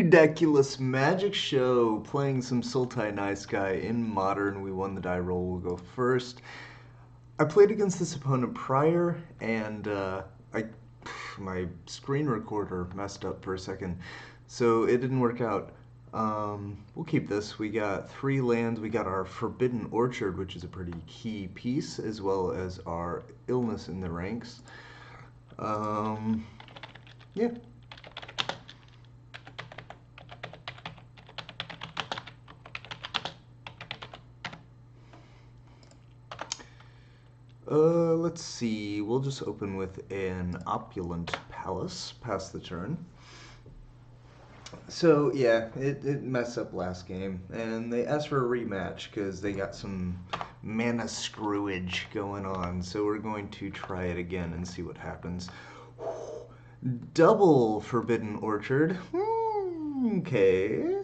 Reedeckulous Magic Show, playing some Sultai Niceguy in Modern. We won the die roll. We'll go first. I played against this opponent prior, and my screen recorder messed up for a second, so it didn't work out. We'll keep this. We got 3 lands. We got our Forbidden Orchard, which is a pretty key piece, as well as our Illness in the Ranks. Yeah. Let's see. We'll just open with an Opulent Palace, pass the turn. So, yeah, it messed up last game, and they asked for a rematch because they got some mana screwage going on, so we're going to try it again and see what happens. Double Forbidden Orchard. Okay.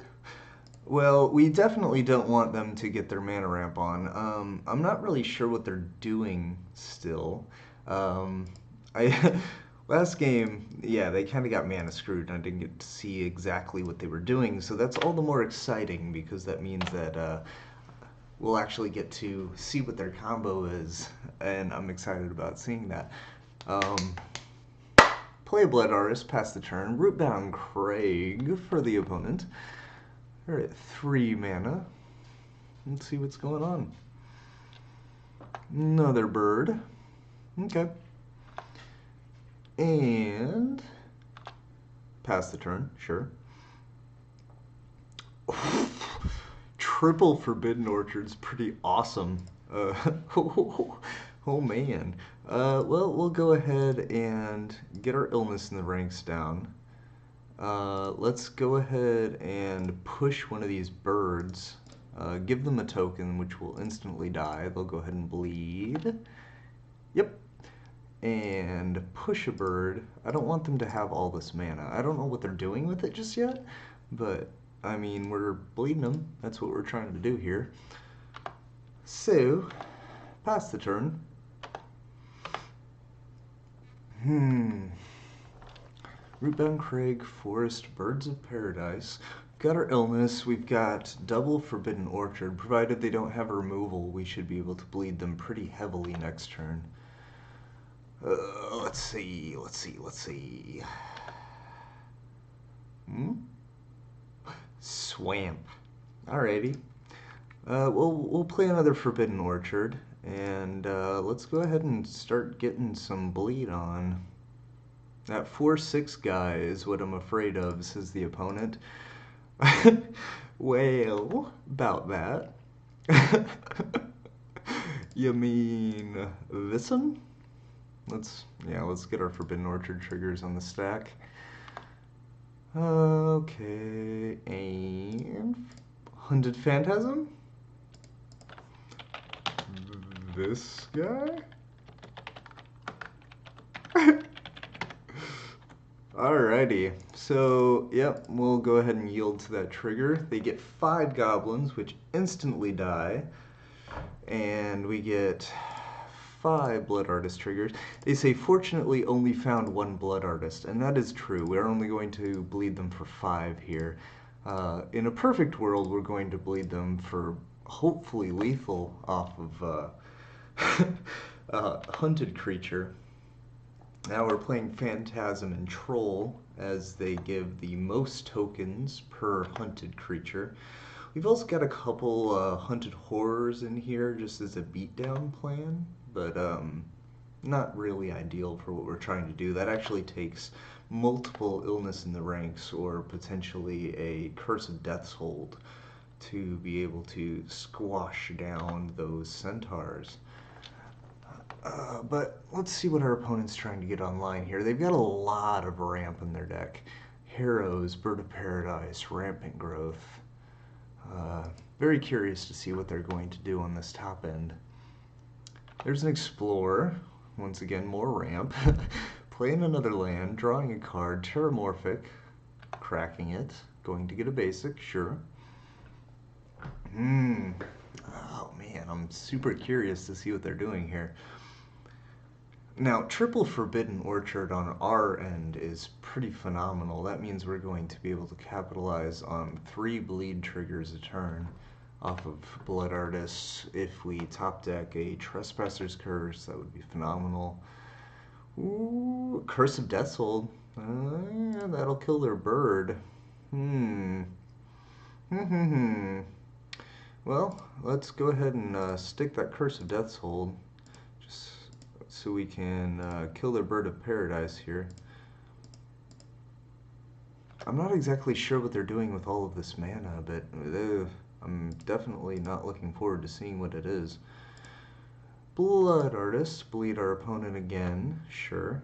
Well, we definitely don't want them to get their mana ramp on. I'm not really sure what they're doing still. I last game, yeah, they kind of got mana screwed, and I didn't get to see exactly what they were doing, so that's all the more exciting because that means that we'll actually get to see what their combo is, and I'm excited about seeing that. Play a Blood Artist, pass the turn. Rootbound Craig for the opponent. We're at 3 mana. Let's see what's going on. Another bird. Okay. And pass the turn, sure. Triple Forbidden Orchard's pretty awesome. Oh man. Well, we'll go ahead and get our Illness in the Ranks down. Let's go ahead and push one of these birds. Give them a token, which will instantly die. They'll go ahead and bleed. Yep. And push a bird. I don't want them to have all this mana. I don't know what they're doing with it just yet, but, I mean, we're bleeding them. That's what we're trying to do here. So, pass the turn. Rootbound Craig, Forest, Birds of Paradise. We've got our Illness. We've got double Forbidden Orchard. Provided they don't have a removal, we should be able to bleed them pretty heavily next turn. Let's see. Swamp. Alrighty. We'll play another Forbidden Orchard, and let's go ahead and start getting some bleed on. That 4/6 guy is what I'm afraid of, says the opponent. Well, about that. You mean this one? Let's get our Forbidden Orchard triggers on the stack. Okay, and Hunted Phantasm? This guy? Alrighty, so, yep, we'll go ahead and yield to that trigger. They get 5 goblins, which instantly die, and we get 5 Blood Artist triggers. They say, fortunately, only found 1 Blood Artist, and that is true. We're only going to bleed them for 5 here. In a perfect world, we're going to bleed them for, hopefully, lethal off of Hunted Creature. Now we're playing Phantasm and Troll, as they give the most tokens per hunted creature. We've also got a couple Hunted Horrors in here just as a beatdown plan, but not really ideal for what we're trying to do. That actually takes multiple Illness in the Ranks or potentially a Curse of Death's Hold to be able to squash down those centaurs. But let's see what our opponent's trying to get online here. They've got a lot of ramp in their deck. Harrows, Bird of Paradise, Rampant Growth. Very curious to see what they're going to do on this top end. There's an Explorer. Once again, more ramp. Playing another land, drawing a card, Terramorphic, cracking it. Going to get a basic, sure. Oh man, I'm super curious to see what they're doing here. Now, triple Forbidden Orchard on our end is pretty phenomenal. That means we're going to be able to capitalize on 3 bleed triggers a turn off of Blood Artists. If we top deck a Trespasser's Curse, that would be phenomenal. Ooh, Curse of Death's Hold. That'll kill their bird. Well, let's go ahead and stick that Curse of Death's Hold, just so we can kill their Bird of Paradise here. I'm not exactly sure what they're doing with all of this mana, but I'm definitely not looking forward to seeing what it is. Blood Artist, bleed our opponent again, sure.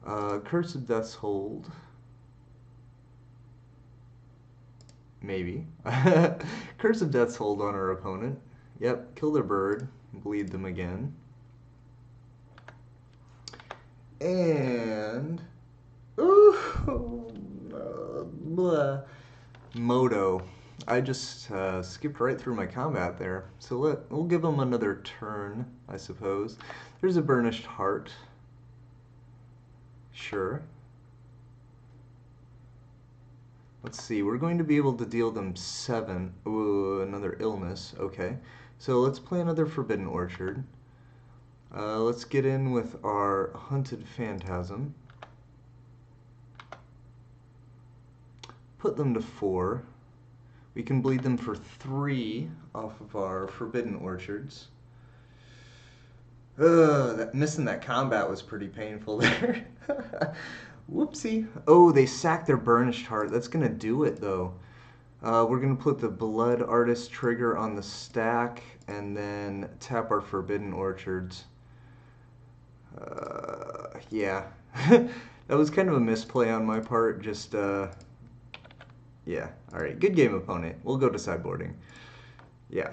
Curse of Death's Hold. Maybe. Curse of Death's Hold on our opponent. Yep, kill their bird, bleed them again. And... Moto. I just skipped right through my combat there. So we'll give them another turn, I suppose. There's a Burnished Heart. Sure. Let's see, we're going to be able to deal them 7. Ooh, another illness. Okay. So let's play another Forbidden Orchard. Let's get in with our Hunted Phantasm. Put them to 4. We can bleed them for 3 off of our Forbidden Orchards. Missing that combat was pretty painful there. Whoopsie. Oh, they sacked their Burnished Heart. That's going to do it, though. We're going to put the Blood Artist trigger on the stack and then tap our Forbidden Orchards. Yeah. That was kind of a misplay on my part. Just, yeah. Alright, good game, opponent. We'll go to sideboarding. Yeah.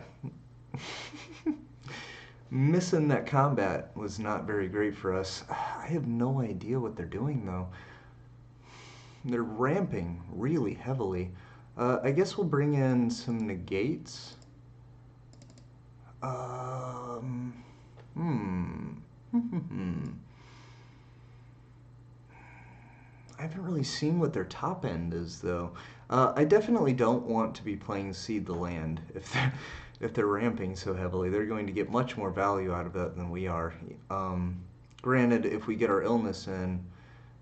Missing that combat was not very great for us. I have no idea what they're doing, though. They're ramping really heavily. I guess we'll bring in some negates. I haven't really seen what their top end is, though. I definitely don't want to be playing Seed the Land if they're ramping so heavily. They're going to get much more value out of it than we are. Granted, if we get our illness in,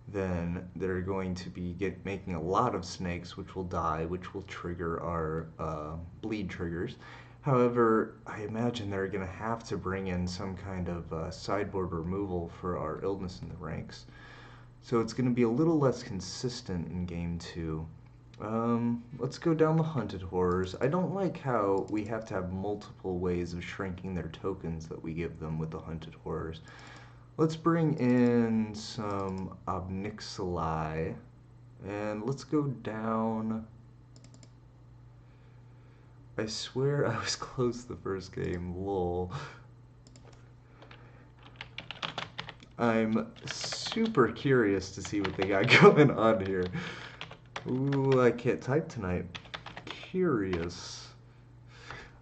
then they're going to be making a lot of snakes, which will die, which will trigger our bleed triggers. However, I imagine they're going to have to bring in some kind of sideboard removal for our illness in the ranks. So it's going to be a little less consistent in Game 2. Let's go down the Hunted Horrors. I don't like how we have to have multiple ways of shrinking their tokens that we give them with the Hunted Horrors. Let's bring in some Obnixili, and let's go down. I swear I was close the first game, lol. I'm super curious to see what they got going on here. Ooh, I can't type tonight. Curious.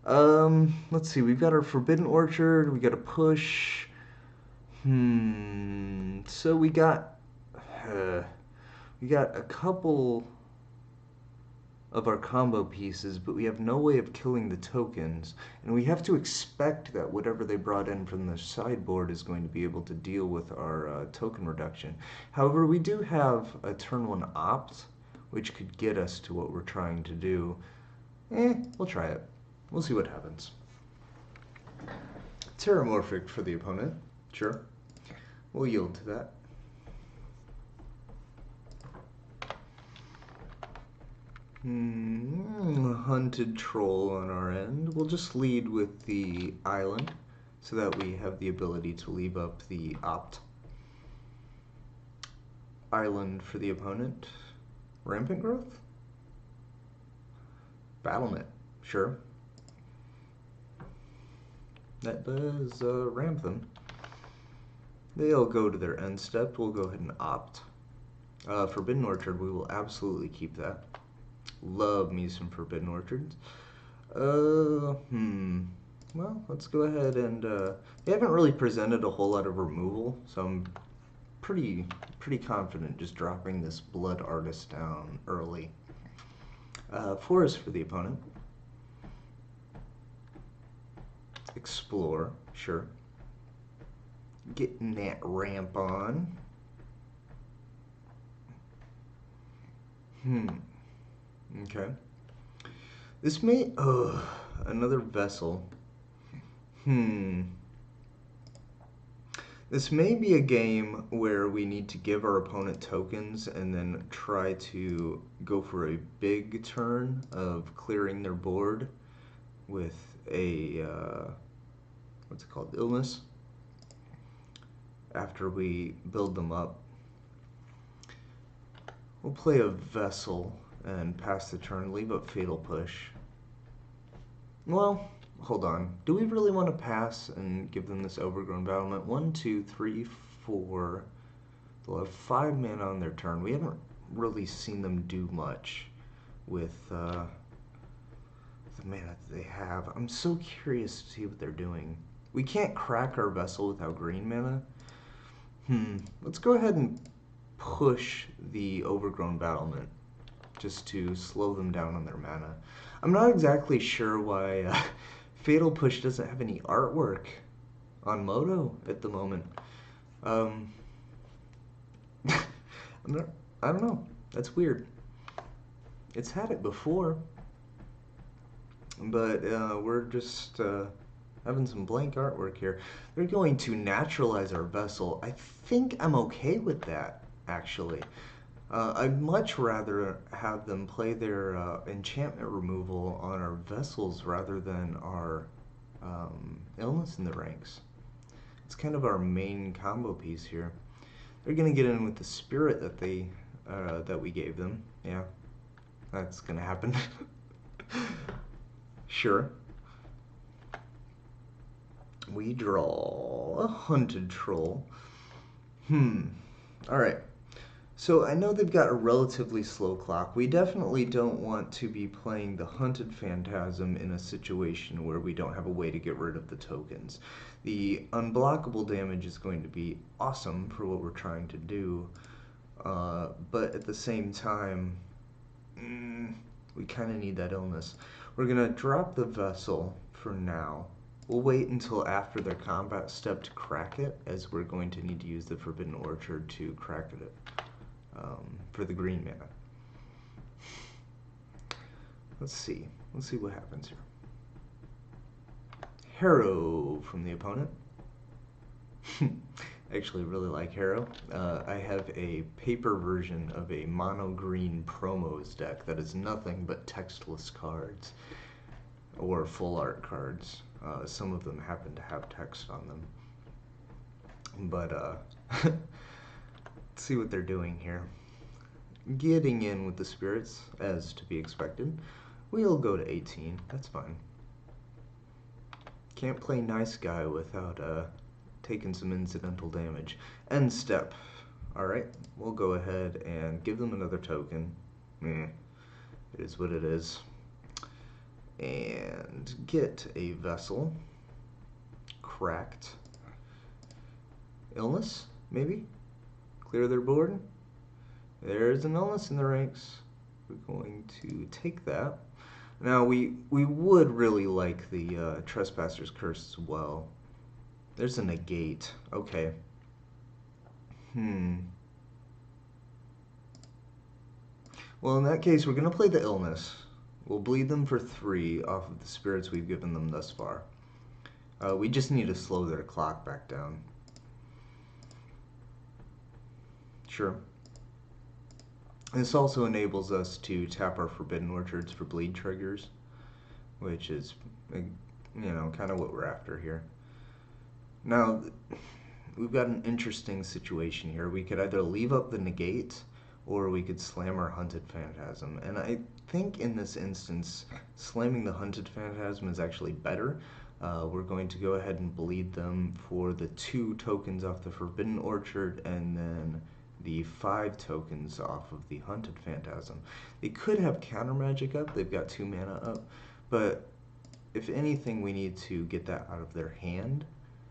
Let's see, we've got our Forbidden Orchard, we got a push. So we got a couple of our combo pieces, but we have no way of killing the tokens, and we have to expect that whatever they brought in from the sideboard is going to be able to deal with our token reduction. However, we do have a turn 1 opt, which could get us to what we're trying to do. We'll try it. We'll see what happens. Terramorphic for the opponent. Sure. We'll yield to that. Hunted Troll on our end. We'll just lead with the island so that we have the ability to leave up the opt. Island for the opponent. Rampant Growth? Battlement. Sure. That does ramp them. They'll go to their end step. We'll go ahead and opt. Forbidden Orchard, we will absolutely keep that. Love me some Forbidden Orchards. Well, let's go ahead and they haven't really presented a whole lot of removal, so I'm pretty confident just dropping this Blood Artist down early. Forest for the opponent. Explore, sure. Getting that ramp on. Okay. This may, another vessel. This may be a game where we need to give our opponent tokens and then try to go for a big turn of clearing their board with a, what's it called, illness, after we build them up. We'll play a vessel and pass the turn, leave up Fatal Push. Well, hold on. Do we really want to pass and give them this Overgrown Battlement? 1, 2, 3, 4. They'll have 5 mana on their turn. We haven't really seen them do much with the mana that they have. I'm so curious to see what they're doing. We can't crack our vessel without green mana. Let's go ahead and push the Overgrown Battlement just to slow them down on their mana. I'm not exactly sure why Fatal Push doesn't have any artwork on Moto at the moment. I don't know. That's weird. It's had it before, but we're just having some blank artwork here. They're going to naturalize our vessel. I think I'm okay with that, actually. I'd much rather have them play their enchantment removal on our vessels rather than our illness in the ranks. It's kind of our main combo piece here. They're gonna get in with the spirit that they that we gave them. Yeah, that's gonna happen. Sure. We draw a hunted troll. Alright. So I know they've got a relatively slow clock. We definitely don't want to be playing the Hunted Phantasm in a situation where we don't have a way to get rid of the tokens. The unblockable damage is going to be awesome for what we're trying to do, but at the same time, we kind of need that illness. We're going to drop the vessel for now. We'll wait until after their combat step to crack it, as we're going to need to use the Forbidden Orchard to crack it. For the green mana. Let's see what happens here. Harrow from the opponent. I actually really like Harrow. I have a paper version of a mono green promos deck that is nothing but textless cards or full art cards. Some of them happen to have text on them, but let's see what they're doing here. Getting in with the spirits, as to be expected. We'll go to 18. That's fine. Can't play Niceguy without taking some incidental damage. End step. Alright, we'll go ahead and give them another token. It is what it is. And get a vessel. Cracked. Illness, maybe? Clear their board. There's an illness in the ranks. We're going to take that. Now, we would really like the Trespasser's Curse as well. There's a negate. Okay. Well, in that case, we're going to play the illness. We'll bleed them for 3 off of the spirits we've given them thus far. We just need to slow their clock back down. Sure. This also enables us to tap our Forbidden Orchards for bleed triggers, which is, you know, kind of what we're after here. Now, we've got an interesting situation here. We could either leave up the negate, or we could slam our Hunted Phantasm. And I think in this instance, slamming the Hunted Phantasm is actually better. We're going to go ahead and bleed them for the 2 tokens off the Forbidden Orchard, and then the 5 tokens off of the Hunted Phantasm. They could have counter magic up, they've got 2 mana up, but if anything, we need to get that out of their hand.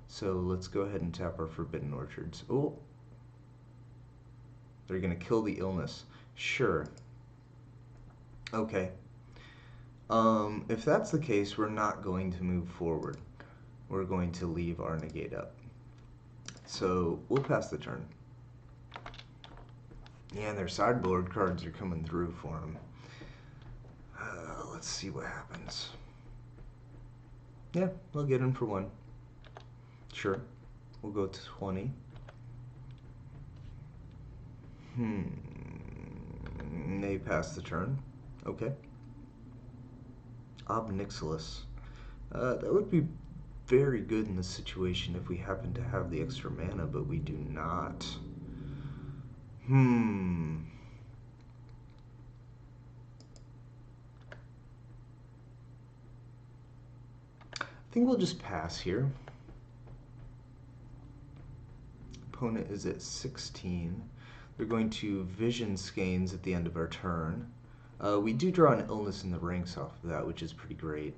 So let's go ahead and tap our Forbidden Orchards. Oh, they're going to kill the illness. Sure. Okay. If that's the case, we're not going to move forward. We're going to leave our negate up. So we'll pass the turn. Yeah, and their sideboard cards are coming through for them. Let's see what happens. Yeah, we'll get in for 1. Sure. We'll go to 20. They pass the turn. Okay. Reedeckulous. That would be very good in this situation if we happen to have the extra mana, but we do not. I think we'll just pass here. Opponent is at 16. They're going to Vision Skeins at the end of our turn. We do draw an Illness in the ranks off of that, which is pretty great.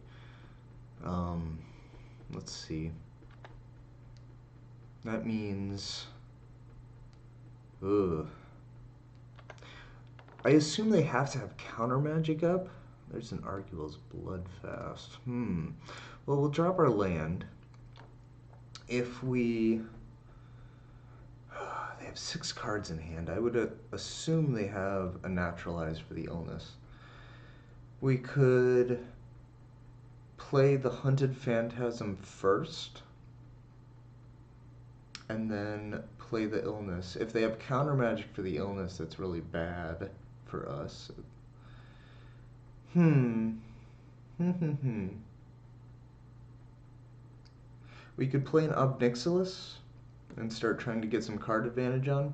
Let's see. That means... Ugh. I assume they have to have counter magic up. There's an Reedeckulous Bloodfast. Well, we'll drop our land. If we... They have 6 cards in hand. I would assume they have a Naturalize for the illness. We could play the Hunted Phantasm first, and then play the illness. If they have counter magic for the illness, that's really bad for us. We could play an Reedeckulous and start trying to get some card advantage on.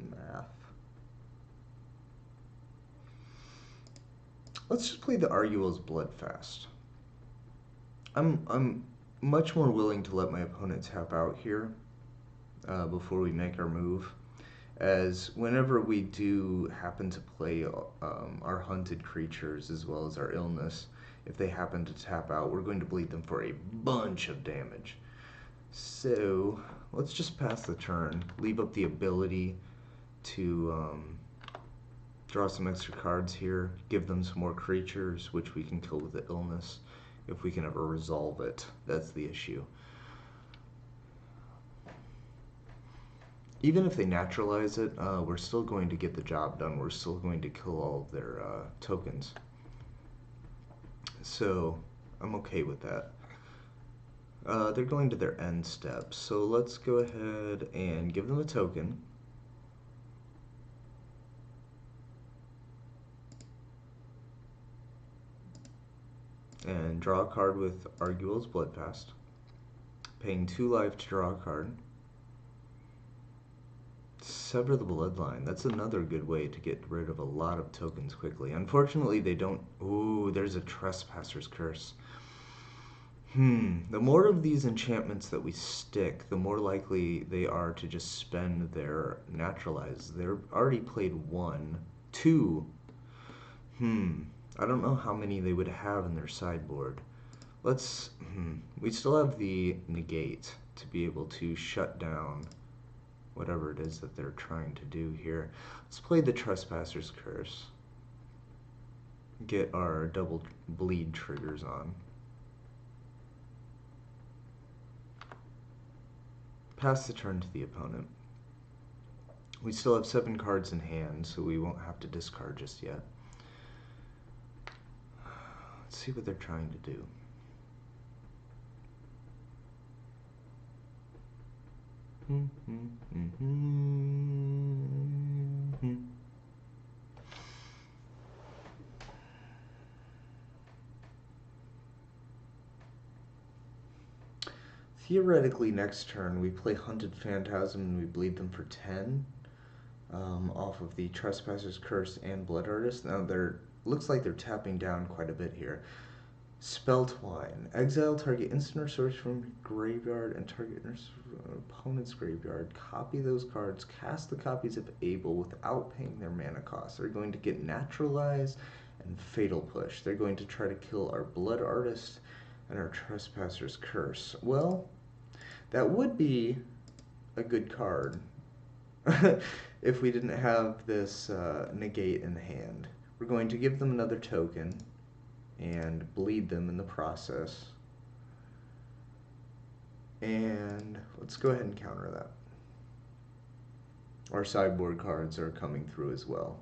Math. Let's just play the Reedeckulous Bloodfast. I'm much more willing to let my opponent tap out here before we make our move, as whenever we do happen to play our hunted creatures as well as our illness, if they happen to tap out, we're going to bleed them for a bunch of damage. So let's just pass the turn, leave up the ability to draw some extra cards here, give them some more creatures, which we can kill with the illness if we can ever resolve it. That's the issue. Even if they naturalize it, we're still going to get the job done. We're still going to kill all of their tokens. So I'm okay with that. They're going to their end step, so let's go ahead and give them a token. And draw a card with Reedeckulous Bloodfast. Paying 2 life to draw a card. Sever the Bloodline. That's another good way to get rid of a lot of tokens quickly. Unfortunately, they don't... Ooh, there's a Trespasser's Curse. The more of these enchantments that we stick, the more likely they are to just spend their Naturalize. They're already played 1. 2. I don't know how many they would have in their sideboard. Let's... We still have the Negate to be able to shut down whatever it is that they're trying to do here. Let's play the Trespasser's Curse. Get our double bleed triggers on. Pass the turn to the opponent. We still have 7 cards in hand, so we won't have to discard just yet. Let's see what they're trying to do. Theoretically, next turn we play Hunted Phantasm and we bleed them for 10 off of the Trespasser's Curse and Blood Artist. Now looks like they're tapping down quite a bit here. Spell Twine. Exile target instant resource from graveyard and target opponent's graveyard. Copy those cards. Cast the copies if able without paying their mana cost. They're going to get Naturalize and Fatal Push. They're going to try to kill our Blood Artist and our Trespasser's Curse. Well, that would be a good card if we didn't have this negate in hand. We're going to give them another token and bleed them in the process. And let's go ahead and counter that. Our sideboard cards are coming through as well.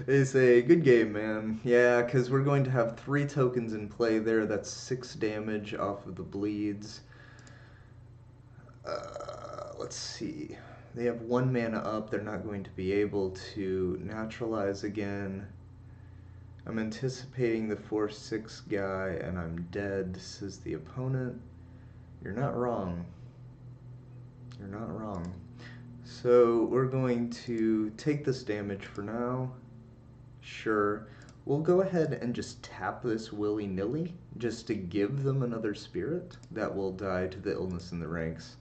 It's a good game, man. Yeah, because we're going to have 3 tokens in play there. That's 6 damage off of the bleeds. Let's see. They have 1 mana up. They're not going to be able to naturalize again. I'm anticipating the 4/6 guy, and I'm dead, says the opponent. You're not wrong. You're not wrong. So we're going to take this damage for now. Sure. We'll go ahead and just tap this willy-nilly just to give them another spirit that will die to the illness in the ranks.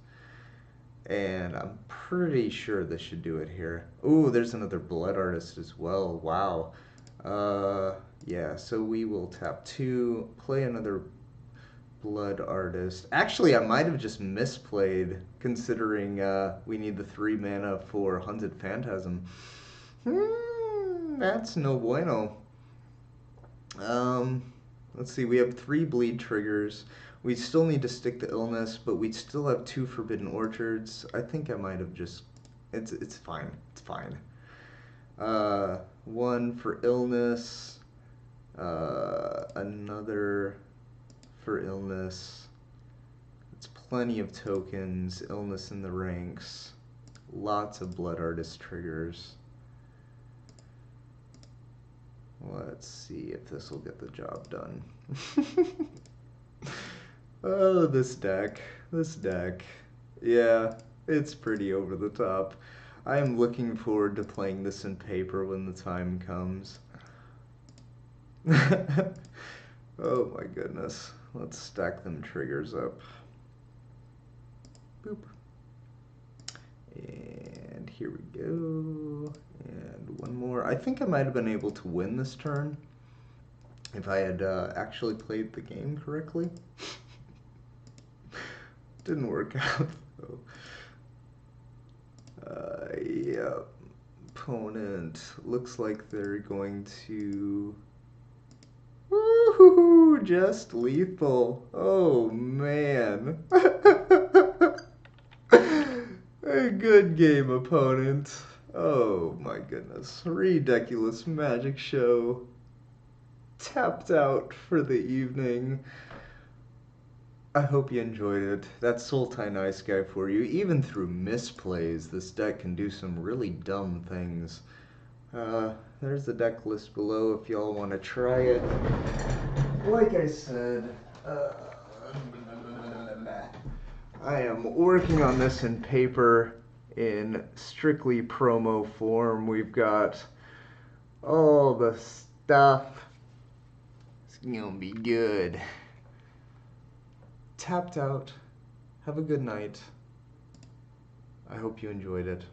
And I'm pretty sure this should do it here. Ooh, there's another Blood Artist as well. Wow. Yeah, so we will tap 2, play another Blood Artist. Actually, I might have just misplayed, considering we need the 3 mana for Hunted Phantasm. That's no bueno. Let's see, we have 3 bleed triggers. We still need to stick the illness, but we still have 2 Forbidden Orchards. I think I might have just... It's fine. It's fine. 1 for illness. Another for illness. It's plenty of tokens. Illness in the ranks. Lots of Blood Artist triggers. Let's see if this will get the job done. Oh, this deck. This deck. Yeah, it's pretty over the top. I am looking forward to playing this in paper when the time comes. Oh my goodness. Let's stack them triggers up. Boop. And here we go. And 1 more. I think I might have been able to win this turn if I had actually played the game correctly. Didn't work out though. Yeah. Opponent looks like they're going to... Woohoo! Just lethal. Oh man. A good game, opponent. Oh my goodness. Reedeckulous Magic Show. Tapped out for the evening. I hope you enjoyed it. That's Sultai Niceguy for you. Even through misplays, this deck can do some really dumb things. There's the deck list below if y'all want to try it. Like I said, I am working on this in paper in strictly promo form. We've got all the stuff. It's gonna be good. Tapped out. Have a good night. I hope you enjoyed it.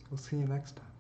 We'll see you next time.